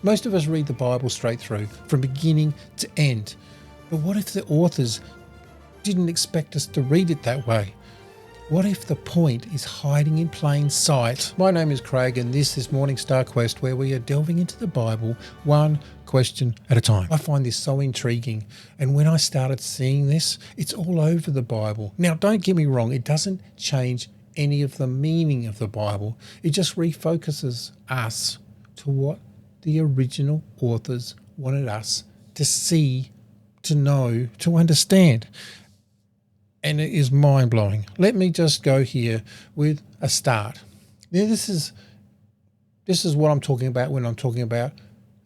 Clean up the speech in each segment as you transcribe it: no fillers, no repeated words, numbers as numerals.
Most of us read the Bible straight through, from beginning to end. But what if the authors didn't expect us to read it that way? What if the point is hiding in plain sight? My name is Craig and this is Morning Star Quest, where we are delving into the Bible one question at a time. I find this so intriguing, and when I started seeing this, it's all over the Bible. Now, don't get me wrong, it doesn't change any of the meaning of the Bible. It just refocuses us to what the original authors wanted us to see, to know, to understand. And it is mind-blowing. Let me just go here with a start. Now, this is what I'm talking about when I'm talking about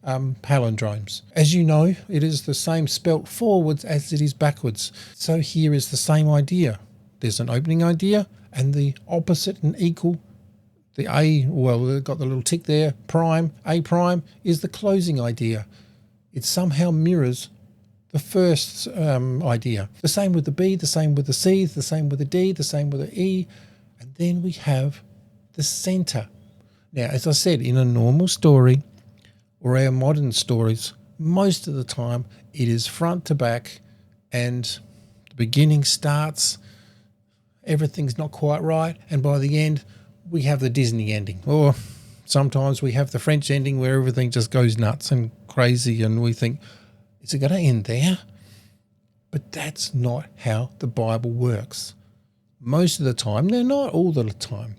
palindromes. As you know, it is the same spelt forwards as it is backwards. So here is the same idea. There's an opening idea and the opposite and equal. The A, well, we've got the little tick there, prime, A prime, is the closing idea. It somehow mirrors the first idea. The same with the B, the same with the C, the same with the D, the same with the E. And then we have the center. Now, as I said, in a normal story or our modern stories, most of the time it is front to back and the beginning starts, everything's not quite right, and by the end, we have the Disney ending, or sometimes we have the French ending where everything just goes nuts and crazy and we think, is it going to end there? But that's not how the Bible works. Most of the time, no, not all the time,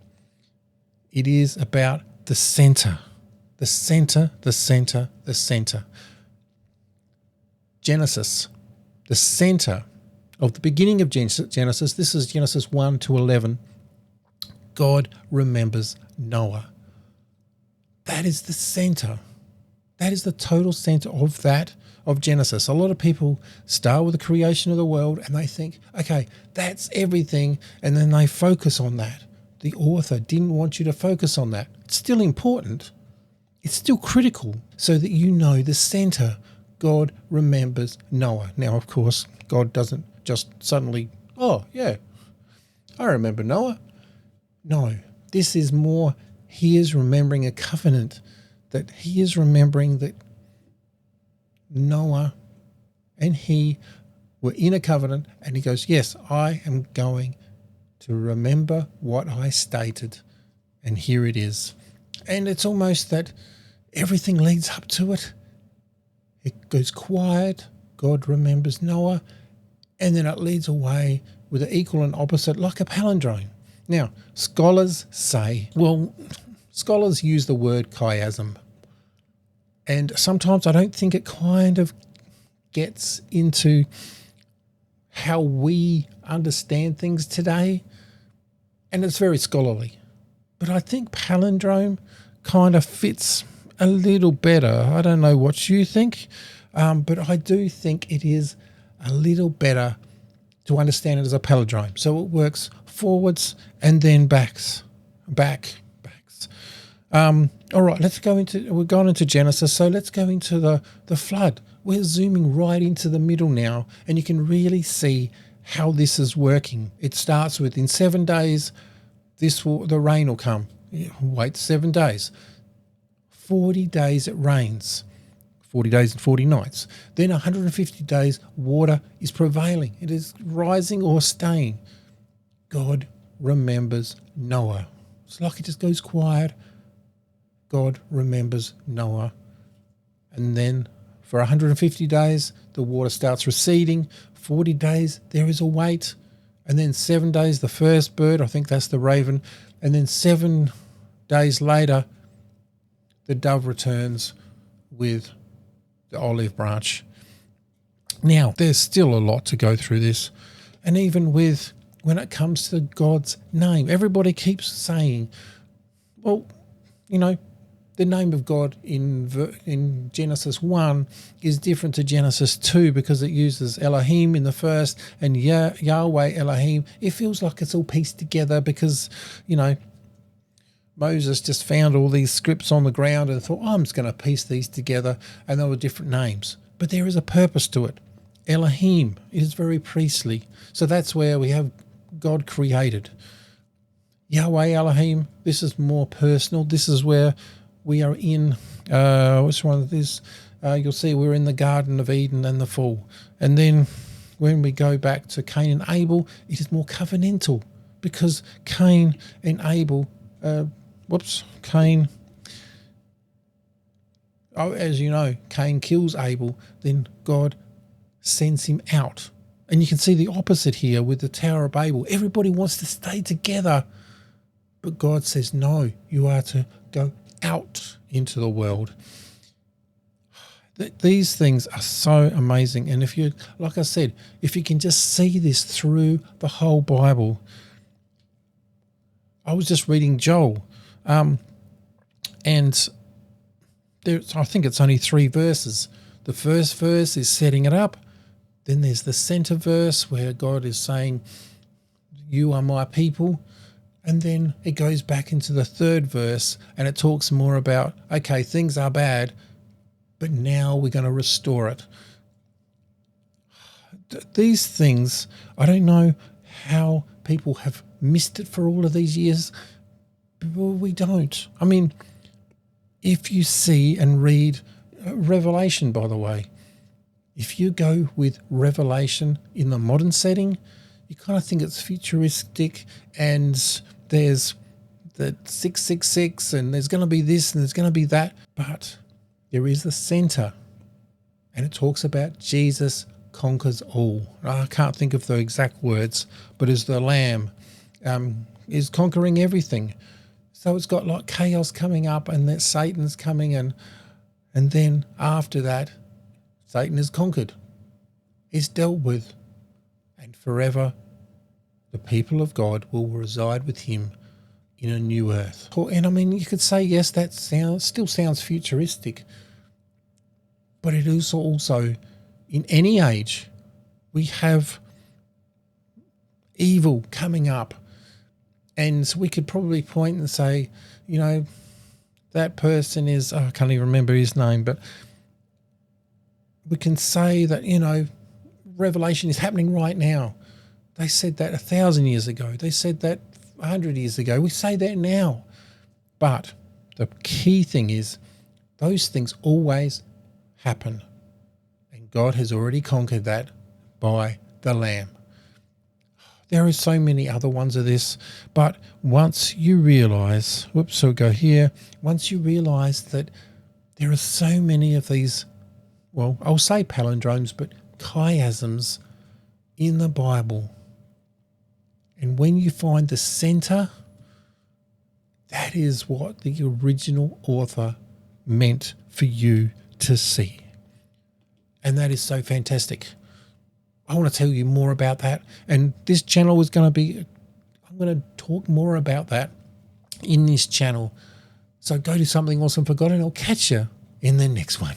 it is about the center. The center, the center, the center. Genesis, the center of the beginning of Genesis, this is Genesis 1 to 11. God remembers Noah. That is the center. That is the total center of Genesis. A lot of people start with the creation of the world and they think, okay, that's everything, and then they focus on that. The author didn't want you to focus on that. It's still important. It's still critical, so that you know the center. God remembers Noah. Now, of course, God doesn't just suddenly, oh, yeah, I remember Noah. No, this is more, he is remembering a covenant, that he is remembering that Noah and he were in a covenant, and he goes, yes, I am going to remember what I stated, and here it is. And it's almost that everything leads up to it. It goes quiet, God remembers Noah, and then it leads away with an equal and opposite, like a palindrome. Now, scholars say, well, scholars use the word chiasm, and sometimes I don't think it kind of gets into how we understand things today, and it's very scholarly. But I think palindrome kind of fits a little better. I don't know what you think, but I do think it is a little better to understand it as a palindrome. So it works forwards and then backs. All right, we've gone into Genesis, so let's go into the flood. We're zooming right into the middle now, and you can really see how this is working. It starts with, in 7 days, the rain will come. Wait 7 days. 40 days it rains. 40 days and 40 nights. Then 150 days, water is prevailing. It is rising or staying. God remembers Noah. It's like it just goes quiet. God remembers Noah. And then for 150 days, the water starts receding. 40 days, there is a wait. And then 7 days, the first bird, I think that's the raven. And then 7 days later, the dove returns with the olive branch. Now, there's still a lot to go through this. And even with when it comes to God's name, everybody keeps saying, well, you know, the name of God in Genesis 1 is different to Genesis 2 because it uses Elohim in the first and Yahweh Elohim. It feels like it's all pieced together because, you know, Moses just found all these scripts on the ground and thought, I'm just going to piece these together, and they were different names. But there is a purpose to it. Elohim is very priestly. So that's where we have God created. Yahweh Elohim, this is more personal. This is where we are in Which one of this? You'll see we're in the Garden of Eden and the fall. And then when we go back to Cain and Abel, it is more covenantal, because Cain and Abel, Cain, as you know, Cain kills Abel, then God sends him out. And you can see the opposite here with the Tower of Babel. Everybody wants to stay together, but God says, no, you are to go out into the world. These things are so amazing. And if you, like I said, if you can just see this through the whole Bible. I was just reading Joel, and I think it's only 3 verses. The first verse is setting it up. Then there's the center verse where God is saying, you are my people. And then it goes back into the 3rd verse and it talks more about, okay, things are bad, but now we're going to restore it. These things, I don't know how people have missed it for all of these years, but we don't. I mean, if you see and read Revelation, by the way, if you go with Revelation in the modern setting, you kind of think it's futuristic and there's the 666 and there's going to be this and there's going to be that. But there is the center, and it talks about Jesus conquers all. I can't think of the exact words, but as the Lamb is conquering everything. So it's got like chaos coming up and that Satan's coming, and then after that, Satan is conquered. He's dealt with. And forever, the people of God will reside with him in a new earth. And I mean, you could say, yes, that still sounds futuristic. But it is also, in any age, we have evil coming up. And so we could probably point and say, you know, that person is, I can't even remember his name, but we can say that, you know, Revelation is happening right now. They said that 1,000 years ago. They said that 100 years ago. We say that now. But the key thing is those things always happen. And God has already conquered that by the Lamb. There are so many other ones of this, but once you realize, so go here, once you realize that there are so many of these, well, I'll say palindromes, but chiasms in the Bible. And when you find the center, that is what the original author meant for you to see. And that is so fantastic. I want to tell you more about that. And this channel is going to be, I'm going to talk more about that in this channel. So go to Something Awesome for God, and I'll catch you in the next one.